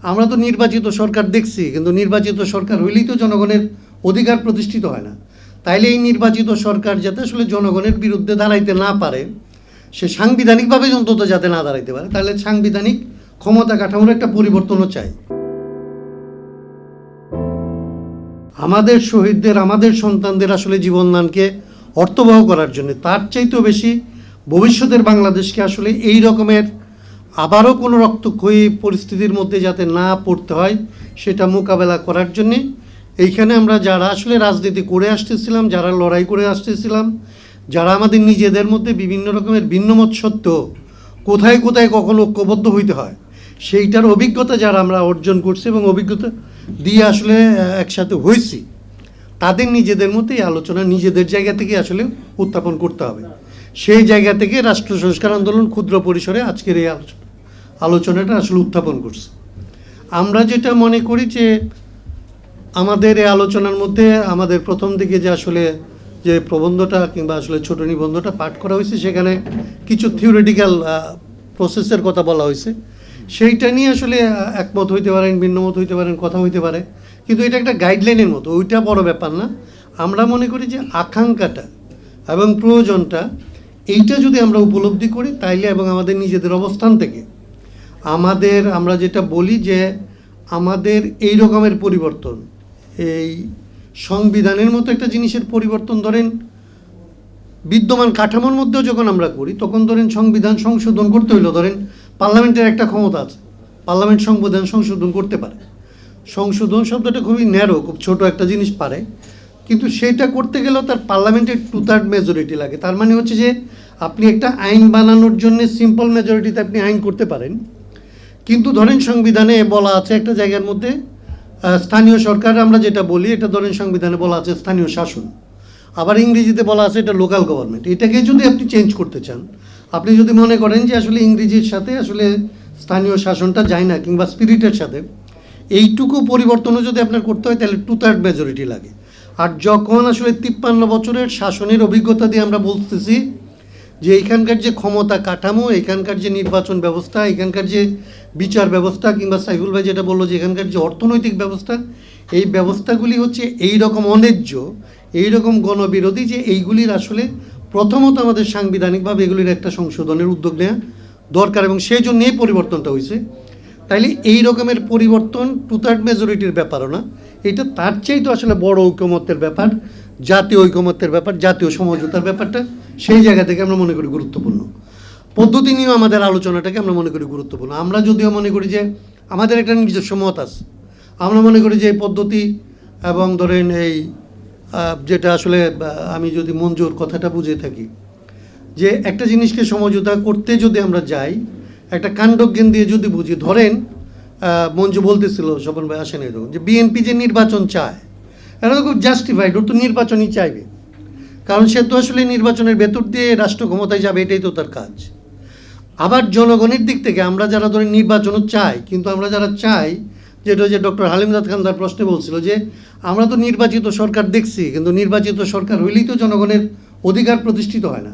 আমরা তো নির্বাচিত সরকার দেখছি, কিন্তু নির্বাচিত সরকার হইলেই তো জনগণের অধিকার প্রতিষ্ঠিত হয় না। তাইলে এই নির্বাচিত সরকার যাতে আসলে জনগণের বিরুদ্ধে দাঁড়াইতে না পারে, সে সাংবিধানিকভাবে অন্তত যাতে না দাঁড়াইতে পারে, তাহলে সাংবিধানিক ক্ষমতা কাঠামোর একটা পরিবর্তনও চাই। আমাদের শহীদদের, আমাদের সন্তানদের আসলে জীবনদানকে অর্থবহ করার জন্য তার চাইতেও বেশি ভবিষ্যতের বাংলাদেশকে আসলে এই রকমের আবারও কোনো রক্তক্ষয়ী পরিস্থিতির মধ্যে যাতে না পড়তে হয় সেটা মোকাবেলা করার জন্যে এইখানে আমরা যারা আসলে রাজনীতি করে আসতেছিলাম, যারা লড়াই করে আসতেছিলাম, যারা আমাদের নিজেদের মধ্যে বিভিন্ন রকমের ভিন্নমত সত্ত্বেও কোথায় কোথায় কখন ঐক্যবদ্ধ হইতে হয় সেইটার অভিজ্ঞতা যারা আমরা অর্জন করছি এবং অভিজ্ঞতা দিয়ে আসলে একসাথে হয়েছি, তাদের নিজেদের মধ্যে এই আলোচনা নিজেদের জায়গা থেকে আসলে উত্থাপন করতে হবে। সেই জায়গা থেকে রাষ্ট্র সংস্কার আন্দোলন ক্ষুদ্র পরিসরে আজকের এই আলোচনাটা আসলে উত্থাপন করছে। আমরা যেটা মনে করি যে আমাদের এই আলোচনার মধ্যে আমাদের প্রথম দিকে যে আসলে যে প্রবন্ধটা কিংবা আসলে ছোট নিবন্ধটা পাঠ করা হয়েছে, সেখানে কিছু থিওরিটিক্যাল প্রসেসের কথা বলা হয়েছে। সেইটা নিয়ে আসলে একমত হইতে পারেন, ভিন্নমত হইতে পারেন, কথা হইতে পারে, কিন্তু এটা একটা গাইডলাইনের মতো, ওইটা বড় ব্যাপার না। আমরা মনে করি যে আকাঙ্ক্ষাটা এবং প্রয়োজনটা এইটা যদি আমরা উপলব্ধি করি তাইলে, এবং আমাদের নিজেদের অবস্থান থেকে আমরা যেটা বলি যে আমাদের এই রকমের পরিবর্তন, এই সংবিধানের মতো একটা জিনিসের পরিবর্তন, ধরেন বিদ্যমান কাঠামোর মধ্যেও যখন আমরা করি, তখন ধরেন সংবিধান সংশোধন করতে হইলো, ধরেন পার্লামেন্টের একটা ক্ষমতা আছে, পার্লামেন্ট সংবিধান সংশোধন করতে পারে। সংশোধন শব্দটা খুবই ন্যারো, খুব ছোট একটা জিনিস পারে, কিন্তু সেটা করতে গেলেও তার পার্লামেন্টের 2/3 মেজরিটি লাগে। তার মানে হচ্ছে যে আপনি একটা আইন বানানোর জন্য সিম্পল মেজরিটিতে আপনি আইন করতে পারেন, কিন্তু ধরেন সংবিধানে বলা আছে একটা জায়গার মধ্যে স্থানীয় সরকার, আমরা যেটা বলি এটা ধরেন সংবিধানে বলা আছে স্থানীয় শাসন, আবার ইংরেজিতে বলা আছে এটা লোকাল গভর্নমেন্ট। এটাকে যদি আপনি চেঞ্জ করতে চান, আপনি যদি মনে করেন যে আসলে ইংরেজির সাথে আসলে স্থানীয় শাসনটা যায় না কিংবা স্পিরিটের সাথে, এইটুকু পরিবর্তনও যদি আপনার করতে হয় তাহলে 2/3 মেজরিটি লাগে। আর যখন আসলে 53 বছরের শাসনের অভিজ্ঞতা দিয়ে আমরা বলতেছি যে এখানকার যে ক্ষমতা কাঠামো, এখানকার যে নির্বাচন ব্যবস্থা, এখানকার যে বিচার ব্যবস্থা, কিংবা সাইফুল ভাই যেটা বললো যে এখানকার যে অর্থনৈতিক ব্যবস্থা, এই ব্যবস্থাগুলি হচ্ছে এই রকম অন্যায্য, এই রকম গণবিরোধী, যে এইগুলির আসলে প্রথমত আমাদের সাংবিধানিকভাবে এগুলির একটা সংশোধনের উদ্যোগ নেওয়া দরকার, এবং সেই জন্য এই পরিবর্তনটা হয়েছে। তাইলে এই রকমের পরিবর্তন 2/3 মেজরিটির ব্যাপারও না, এটা তার চাইতে আসলে বড় ঐকমত্যের ব্যাপার, জাতীয় ঐকমত্যের ব্যাপার, জাতীয় সমঝোতার ব্যাপারটা সেই জায়গা থেকে আমরা মনে করি গুরুত্বপূর্ণ। পদ্ধতি নিয়েও আমাদের আলোচনাটাকে আমরা মনে করি গুরুত্বপূর্ণ। আমরা যদিও মনে করি যে আমাদের একটা নিজস্ব মত আছে, আমরা মনে করি যে এই পদ্ধতি এবং ধরেন এই যেটা আসলে আমি যদি মঞ্জুর কথাটা বুঝে থাকি, যে একটা জিনিসকে সমঝোতা করতে যদি আমরা যাই, একটা কাণ্ডজ্ঞান দিয়ে যদি বুঝি, ধরেন মঞ্জু বলতেছিল, স্বপন ভাই আসেন এরকম, যে বিএনপি যে নির্বাচন চায় এটা তো খুব জাস্টিফাইড, ওর তো নির্বাচনই চাইবে, কারণ সে তো আসলে নির্বাচনের ভেতর দিয়ে রাষ্ট্র ক্ষমতায় যাবে, এটাই তো তার কাজ। আবার জনগণের দিক থেকে আমরা যারা ধরেন নির্বাচনও চাই, কিন্তু আমরা যারা চাই, যেটা যে ডক্টর হালিমজাদ খান তার প্রশ্নে বলছিল যে আমরা তো নির্বাচিত সরকার দেখছি, কিন্তু নির্বাচিত সরকার হইলেই তো জনগণের অধিকার প্রতিষ্ঠিত হয় না।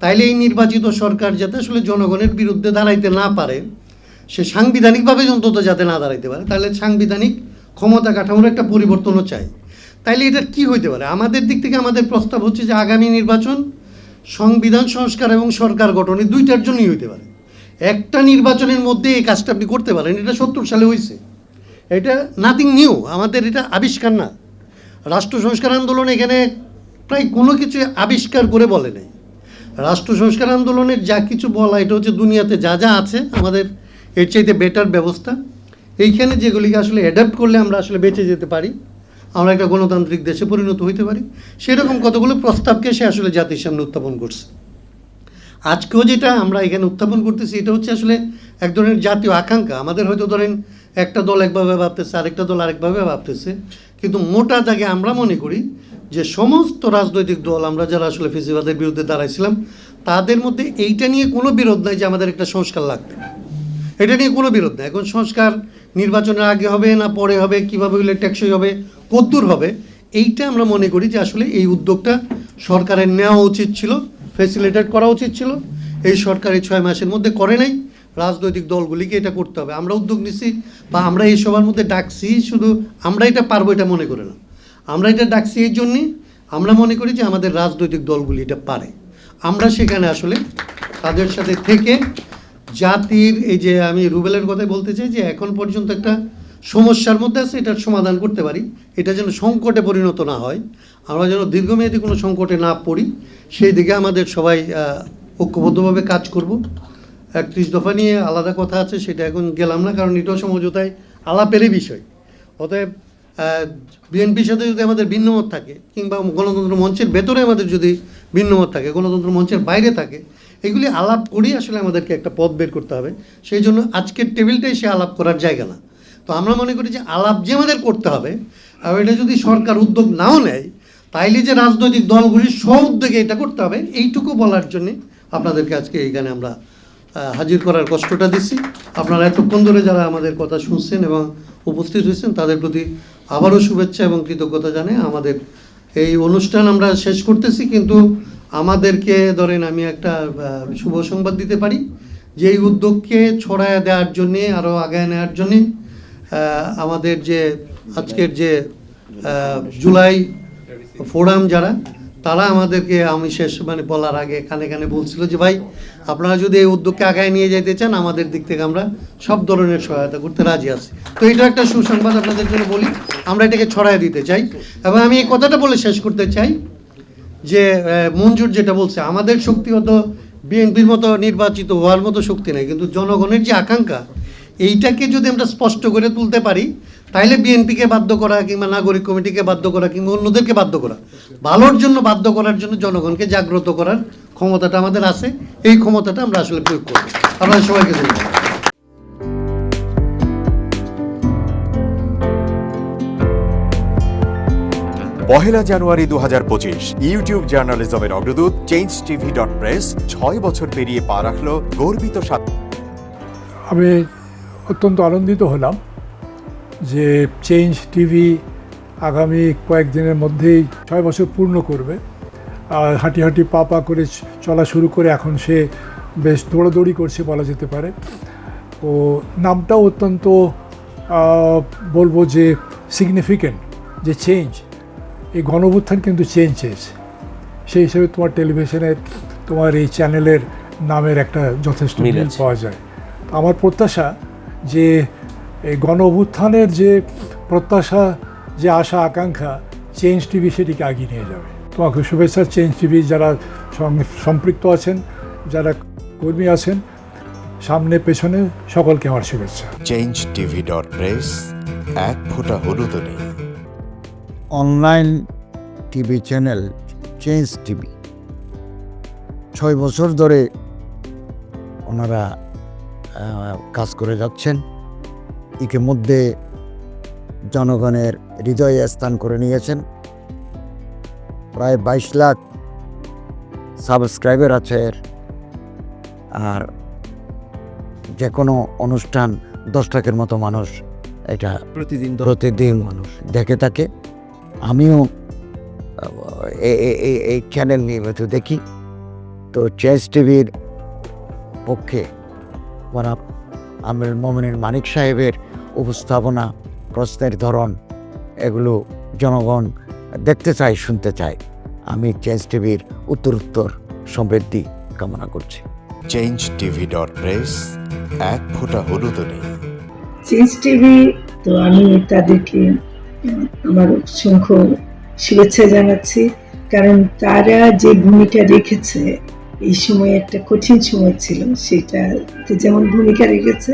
তাইলে এই নির্বাচিত সরকার যাতে আসলে জনগণের বিরুদ্ধে দাঁড়াইতে না পারে, সে সাংবিধানিকভাবে অন্তত যাতে না দাঁড়াইতে পারে, তাহলে সাংবিধানিক ক্ষমতা কাঠামোর একটা পরিবর্তনও চাই। তাইলে এটা কি হইতে পারে? আমাদের দিক থেকে আমাদের প্রস্তাব হচ্ছে যে আগামী নির্বাচন সংবিধান সংস্কার এবং সরকার গঠনের দুইটার জন্যই হইতে পারে। একটা নির্বাচনের মধ্যে এই কাজটা আপনি করতে পারেন, এটা 70 সালে হয়েছে, এটা নাথিং নিউ, আমাদের এটা আবিষ্কার না। রাষ্ট্র সংস্কার আন্দোলন এখানে প্রায় কোনো কিছু আবিষ্কার করে বলে নাই। রাষ্ট্র সংস্কার আন্দোলনের যা কিছু বলা, এটা হচ্ছে দুনিয়াতে যা যা আছে আমাদের এর চাইতে বেটার ব্যবস্থা, এইখানে যেগুলিকে আসলে অ্যাডাপ্ট করলে আমরা আসলে বেঁচে যেতে পারি, আমরা একটা গণতান্ত্রিক দেশে পরিণত হইতে পারি, সেরকম কতগুলো প্রস্তাবকে সে আসলে জাতির সামনে উত্থাপন করছে। আজকেও যেটা আমরা এখানে উত্থাপন করতেছি, এটা হচ্ছে আসলে এক ধরনের জাতীয় আকাঙ্ক্ষা। আমাদের হয়তো ধরেন একটা দল একভাবে ভাবতেছে, আরেকটা দল আরেকভাবে ভাবতেছে, কিন্তু মোটা দাগে আমরা মনে করি যে সমস্ত রাজনৈতিক দল, আমরা যারা আসলে ফেসিবাদের বিরুদ্ধে দাঁড়াইছিলাম, তাদের মধ্যে এইটা নিয়ে কোনো বিরোধ নাই যে আমাদের একটা সংস্কার লাগবে, এটা নিয়ে কোনো বিরোধ নেই। এখন সংস্কার নির্বাচনের আগে হবে না পরে হবে, কীভাবে হলে টেকসই হবে, কদ্দূর হবে, এইটা আমরা মনে করি যে আসলে এই উদ্যোগটা সরকারের নেওয়া উচিত ছিল, ফ্যাসিলিটেট করা উচিত ছিল। এই সরকার এই 6 মাসের মধ্যে করে নাই, রাজনৈতিক দলগুলিকে এটা করতে হবে। আমরা উদ্যোগ নিচ্ছি বা আমরা এই সবার মধ্যে ডাকছি, শুধু আমরা এটা পারবো এটা মনে করে না, আমরা এটা ডাকছি এই জন্যে আমরা মনে করি যে আমাদের রাজনৈতিক দলগুলি এটা পারে। আমরা সেখানে আসলে তাদের সাথে থেকে জাতির এই যে আমি রুবেলের কথাই বলতে চাই যে এখন পর্যন্ত একটা সমস্যার মধ্যে আছে, এটার সমাধান করতে পারি, এটা যেন সংকটে পরিণত না হয়, আমরা যেন দীর্ঘমেয়াদী কোনো সংকটে না পড়ি, সেই দিকে আমাদের সবাই ঐক্যবদ্ধভাবে কাজ করব। 31 দফা নিয়ে আলাদা কথা আছে, সেটা এখন গেলাম না, কারণ এটাও সমঝোতায় আলাপেরই বিষয়। অতএব বিএনপির সাথে যদি আমাদের ভিন্নমত থাকে, কিংবা গণতন্ত্র মঞ্চের ভেতরে আমাদের যদি ভিন্নমত থাকে, গণতন্ত্র মঞ্চের বাইরে থাকে, এগুলি আলাপ করেই আসলে আমাদেরকে একটা পথ বের করতে হবে। সেই জন্য আজকের টেবিলটাই সে আলাপ করার জায়গা না। তো আমরা মনে করি যে আলাপ যে আমাদের করতে হবে, আর এটা যদি সরকার উদ্যোগ নাও নেয়, তাইলে যে রাজনৈতিক দলগুলির স্ব উদ্যোগে এটা করতে হবে, এইটুকু বলার জন্যে আপনাদেরকে আজকে এইখানে আমরা হাজির করার কষ্টটা দিচ্ছি। আপনারা এতক্ষণ ধরে যারা আমাদের কথা শুনছেন এবং উপস্থিত হয়েছেন, তাদের প্রতি আবারও শুভেচ্ছা এবং কৃতজ্ঞতা জানাই। আমাদের এই অনুষ্ঠান আমরা শেষ করতেছি, কিন্তু আমাদেরকে ধরেন আমি একটা শুভ সংবাদ দিতে পারি যে এই উদ্যোগকে ছড়ায় দেওয়ার জন্যে, আরও আগায় নেওয়ার জন্যে আমাদের যে আজকের যে জুলাই ফোরাম যারা, তারা আমাদেরকে আমি শেষ বলার আগে কানে কানে বলছিল যে ভাই আপনারা যদি এই উদ্যোগকে আগায় নিয়ে যেতে চান, আমাদের দিক থেকে আমরা সব ধরনের সহায়তা করতে রাজি আছি। তো এটা একটা সুসংবাদ আপনাদের জন্য বলি, আমরা এটাকে ছড়ায় দিতে চাই। এবং আমি এই কথাটা বলে শেষ করতে চাই যে মঞ্জুর যেটা বলছে, আমাদের শক্তি হতো বিএনপির মতো নির্বাচিত হওয়ার মতো শক্তি নেই, কিন্তু জনগণের যে আকাঙ্ক্ষা, এইটাকে যদি আমরা স্পষ্ট করে তুলতে পারি, তাইলে বিএনপিকে বাধ্য করা কিংবা নাগরিক কমিটিকে বাধ্য করা কিংবা অন্যদেরকে বাধ্য করা, ভালোর জন্য বাধ্য করার জন্য জনগণকে জাগ্রত করার ক্ষমতাটা আমাদের আছে। এই ক্ষমতাটা আমরা আসলে প্রয়োগ করব। আপনাদের সবাইকে ধন্যবাদ। পহেলা জানুয়ারি 2025 ইউটিউব জার্নালিজমের অগ্রদূত changetv.press 6 বছর পেরিয়ে পা রাখল গর্বিত আমি অত্যন্ত আনন্দিত হলাম যে চেঞ্জ টিভি আগামী কয়েকদিনের মধ্যেই 6 বছর পূর্ণ করবে। আর হাঁটি হাঁটি পা পা করে চলা শুরু করে এখন সে বেশ দৌড়াদৌড়ি করছে বলা যেতে পারে। ও নামটাও অত্যন্ত বলবো যে সিগনিফিক্যান্ট, যে চেঞ্জ, এই গণঅভ্যুত্থান কিন্তু চেঞ্জ চেয়েছে। সেই হিসেবে তোমার টেলিভিশনের, তোমার এই চ্যানেলের নামের একটা যথেষ্ট মিল পাওয়া যায়। আমার প্রত্যাশা যে এই গণঅভ্যুত্থানের যে প্রত্যাশা, যে আশা আকাঙ্ক্ষা, চেঞ্জ টিভি সেটিকে এগিয়ে নিয়ে যাবে। তোমাকে শুভেচ্ছা। চেঞ্জ টিভি যারা সম্পৃক্ত আছেন, যারা কর্মী আছেন, সামনে পেছনে সকলকে আমার শুভেচ্ছা। changetv.press এক ফোঁটা হলুদ নেই। Online TV channel change TV 6 বছর ধরে ওনারা কাজ করে যাচ্ছেন। ইতিমধ্যে জনগণের হৃদয়ে স্থান করে নিয়েছেন। প্রায় 22 লাখ সাবস্ক্রাইবার আছে। আর যে কোনো অনুষ্ঠান 10 লাখের মতো মানুষ এটা প্রতিদিন মানুষ দেখে থাকে। আমিও এই চ্যানেল নিয়মিত দেখি। তো চেঞ্জ টিভির পক্ষে আমিরুল মোমিনিন মানিক সাহেবের উপস্থাপনা, প্রশ্নের ধরন, এগুলো জনগণ দেখতে চায়, শুনতে চায়। আমি চেঞ্জ টিভির উত্তরোত্তর সমৃদ্ধি কামনা করছি। changetv.press এক ফোঁটা হলুদ নেই। চেঞ্জ টিভি, তো আমি তাদেরকে আমার অসংখ্য শুভেচ্ছা জানাচ্ছি, কারণ তারা যে ভূমিকা রেখেছে এই সময়, একটা কঠিন সময় ছিল, সেটাতে যেমন ভূমিকা রেখেছে,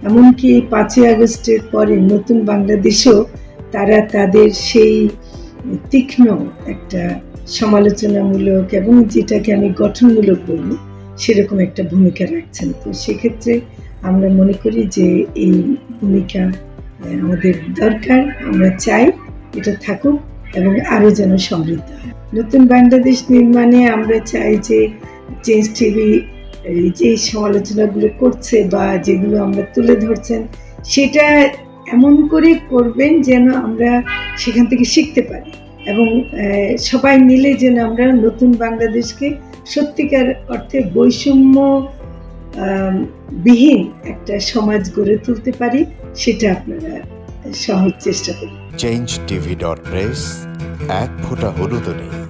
এমনকি 5ই আগস্টের পরে নতুন বাংলাদেশেও তারা তাদের সেই তীক্ষ্ণ একটা সমালোচনামূলক এবং যেটাকে আমি গঠনমূলক বলবো, সেরকম একটা ভূমিকা রাখছেন। তো সেক্ষেত্রে আমরা মনে করি যে এই ভূমিকা আমাদের দরকার, আমরা চাই এটা থাকুক এবং আরও যেন সমৃদ্ধ হয়। নতুন বাংলাদেশ নির্মাণে আমরা চাই যে চেঞ্জ টিভি যে সমালোচনাগুলো করছে বা যেগুলো আমরা তুলে ধরছেন, সেটা এমন করে করবেন যেন আমরা সেখান থেকে শিখতে পারি এবং সবাই মিলে যেন আমরা নতুন বাংলাদেশকে সত্যিকার অর্থে বৈষম্য বিহীন একটা সমাজ গড়ে তুলতে পারি, সেটা আপনারা সহজ চেষ্টা করুন। changeTV.press, এক ফোঁটা হলুদও নেই।